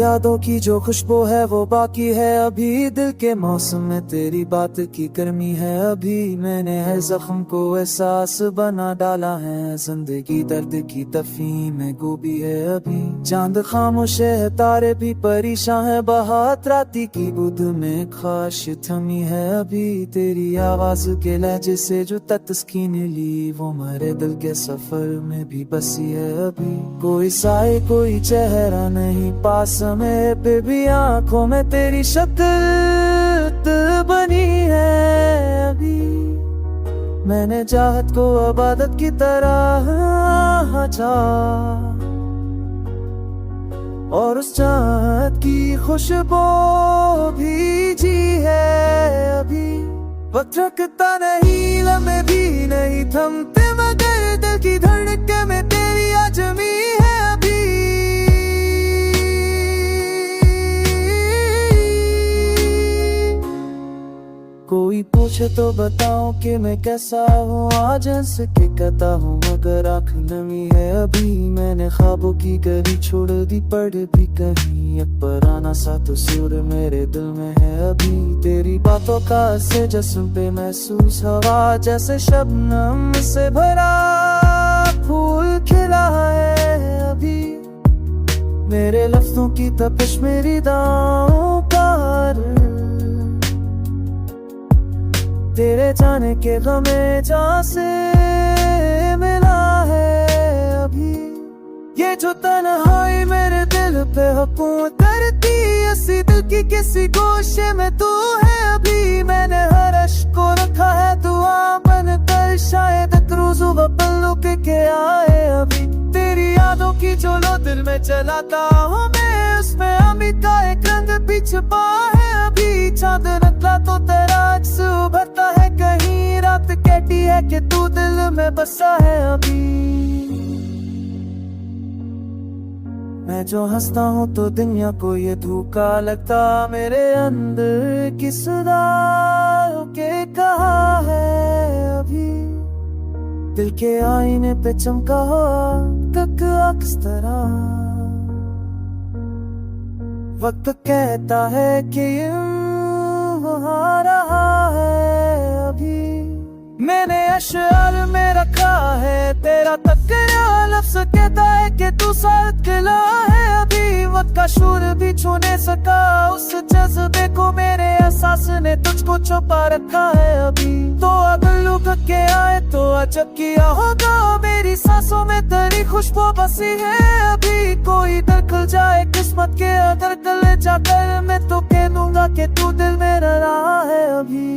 यादों की जो खुशबू है वो बाकी है अभी, दिल के मौसम में तेरी बात की गर्मी है अभी। मैंने है जख्म को एहसास बना डाला है, जिंदगी दर्द की तफहीम में गोभी है अभी। चांद खामोश है, तारे भी परेशान है, बहात राती की बुध में खाश थमी है अभी। तेरी आवाज के लहजे से जो तस्कीन ली, वो मेरे दिल के सफर में भी बसी है अभी। कोई साए कोई चेहरा नहीं पास में, पे भी आंखों में तेरी शक्ल बनी है अभी। मैंने चाहत को इबादत की तरह चाहा, और उस चाहत की खुशबू भी जी है अभी। वक्त रखता नहीं, लम्हे भी नहीं थमते, मगर दिल की धड़कन में तेरी आजमी है अभी। कोई पूछे तो बताऊं कि मैं कैसा हूँ, आज हंस के कहता हूँ मगर आँख नमी है अभी। मैंने ख्वाबों की गली छोड़ दी, पढ़ भी कहीं एक पुराना सा तस्वीर मेरे दिल में है अभी। तेरी बातों का से जस्म पे महसूस हवा, जैसे शबनम से भरा फूल खिला है अभी। मेरे लफ्जों की तपिश मेरी दाओं का तेरे जाने के गमे जहाँ से मिला है अभी। ये जो तन्हाई मेरे दिल पे हुकूमत करती, इसी दिल की किसी गोशे में तू है अभी। मैंने हर अश्क को रखा है दुआ बनकर, शायद एक रोज वो पल लुक के आए अभी। तेरी यादों की जो लो दिल में चलाता हूँ मैं, उसमें अमित का एक रंग भी छुपा है अभी। चांद निकला तो तेरा अक्स उभरता है कहीं, रात कहती है कि तू दिल में बसा है अभी। मैं जो हंसता हूँ तो दुनिया को ये धोखा लगता, मेरे अंदर की सदा के कहा है अभी। दिल के आईने पे चमका हो तक अक्स तरह, वक्त कहता है कि आ रहा है अभी। मैंने अशआर में रखा है तेरा तकरा, लफ्ज़ कहता है कि तू साथ खिला है अभी। वक्त का शूर भी छू नहीं सका उस जज्बे को, मेरे एहसास ने तुझको छुपा रखा है अभी। तो अगर लुक के आए तो अजब किया होगा, मेरी सांसों में तेरी खुशबू बसी है अभी। कोई दखल जाए किस्मत के अगर गले जाकर, मैं तो कह दूंगा कि तू दिल में रहा है अभी।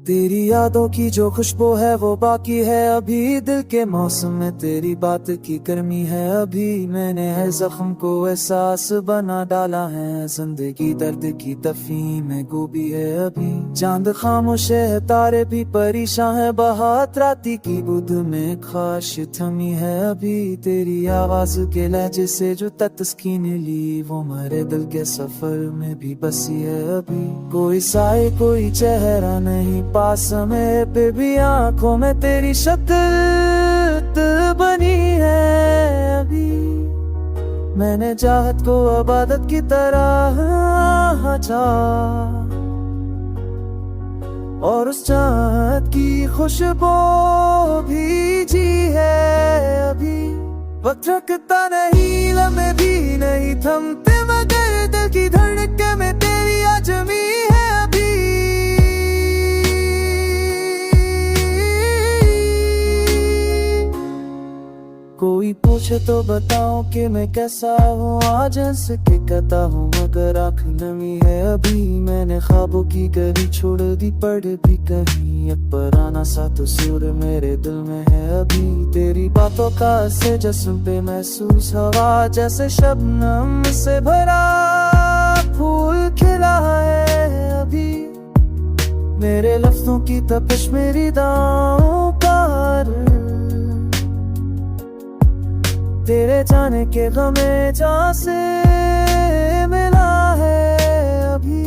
तेरी यादों की जो खुशबू है वो बाकी है अभी, दिल के मौसम में तेरी बात की गर्मी है अभी। मैंने है जख्म को एहसास बना डाला है, जिंदगी दर्द की तफहीम में गोभी है अभी। चांद खामोश है, तारे भी परेशान है, बहात राती की बुध में खाश थमी है अभी। तेरी आवाज के लहजे से जो तस्कीन ली, वो मेरे दिल के सफर में भी बसी है अभी। कोई साए कोई चेहरा नहीं पास में, पे भी आंखों में तेरी शक्ल बनी है अभी। मैंने चाहत को इबादत की तरह चाहा, और उस चाहत की खुशबू भी जी है अभी। वक्त रखता नहीं, लम्हे भी नहीं थमते, मगर दिल की धड़कन में तेरी आजमी है अभी। कोई पूछे तो बताऊं कि मैं कैसा हूँ, आज हंस के कहता हूँ मगर आँख नमी है अभी। मैंने ख्वाबों की गली छोड़ दी, पढ़ भी कहीं एक पुराना सा तस्वीर मेरे दिल में है अभी। तेरी बातों का से जस्म पे महसूस हवा, जैसे शबनम से भरा फूल खिला है अभी। मेरे लफ्जों की तपिश मेरी दाओं का तेरे जाने के गमे जहाँ से मिला है अभी।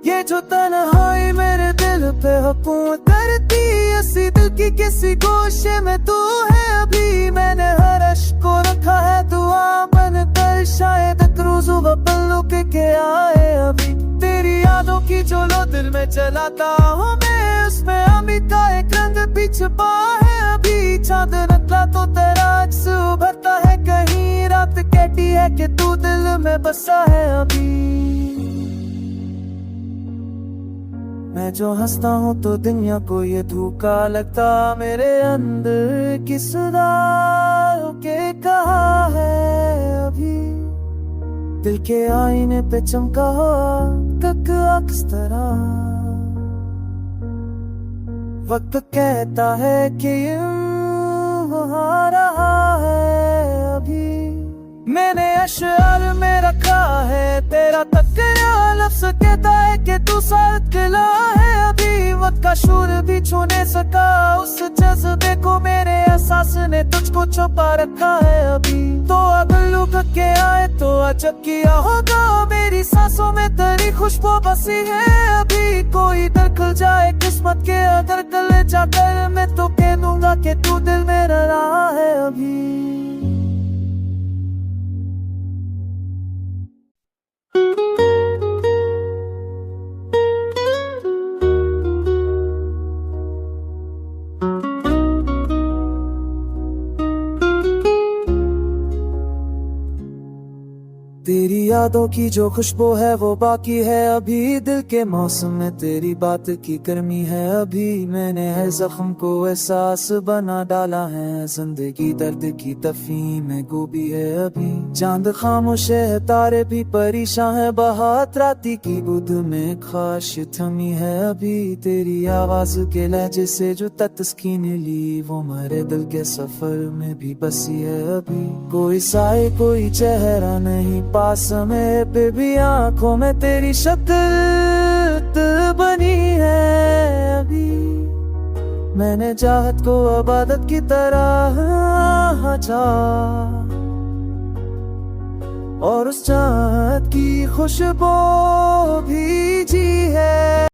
ये जो तन्हाई मेरे दिल पे हुकूमत करती, इसी दिल की किसी गोशे में तू है अभी। मैंने हर अश्क को रखा है दुआ बनकर, शायद एक रोज़ वो पल लुक के आए अभी। तेरी यादों की जो लो दिल में जलाता हूँ मैं, उसमें अमी का एक रंग भी छुपा है अभी। चांद निकला तो तेरा अक्स उभरता है कहीं, रात कहती है कि तू दिल में बसा है अभी। मैं जो हंसता हूँ तो दुनिया को ये धोखा लगता, मेरे अंदर की सुधार के कहा है अभी। दिल के आईने पे चमका हो तक अक्स तरह, वक्त कहता है कि यूं हो रहा है अभी। मैंने अशआर में रखा है तेरा तकरा, लफ्ज़ कहता है कि तू साथ खिला है अभी। वक्त का शूर भी छू नहीं सका उस जज्बे को, मेरे एहसास ने तुझको छुपा रखा है अभी। तो अगर लुक के आए तो अजब किया होगा, मेरी सांसों में तेरी खुशबू बसी है अभी। कोई दखल जाए किस्मत के अगर गले जाकर, मैं तो कह दूंगा कि तू दिल में रहा है अभी। तेरी यादों की जो खुशबू है वो बाकी है अभी। दिल के मौसम में तेरी बात की गर्मी है अभी। मैंने है जख्म को एहसास बना डाला है, जिंदगी दर्द की तफहीम में गोभी है अभी। चांद खामोश है तारे भी परेशान है, बहात राती की बुध में खाश थमी है अभी। तेरी आवाज के लहजे से जो तस्कीन ली, वो मेरे दिल के सफर में भी बसी है अभी। कोई साए कोई चेहरा नहीं पास में, पे भी आंखों में तेरी शक्ल बनी है अभी। मैंने चाहत को इबादत की तरह चाहा, और उस चाहत की खुशबू भी जी है।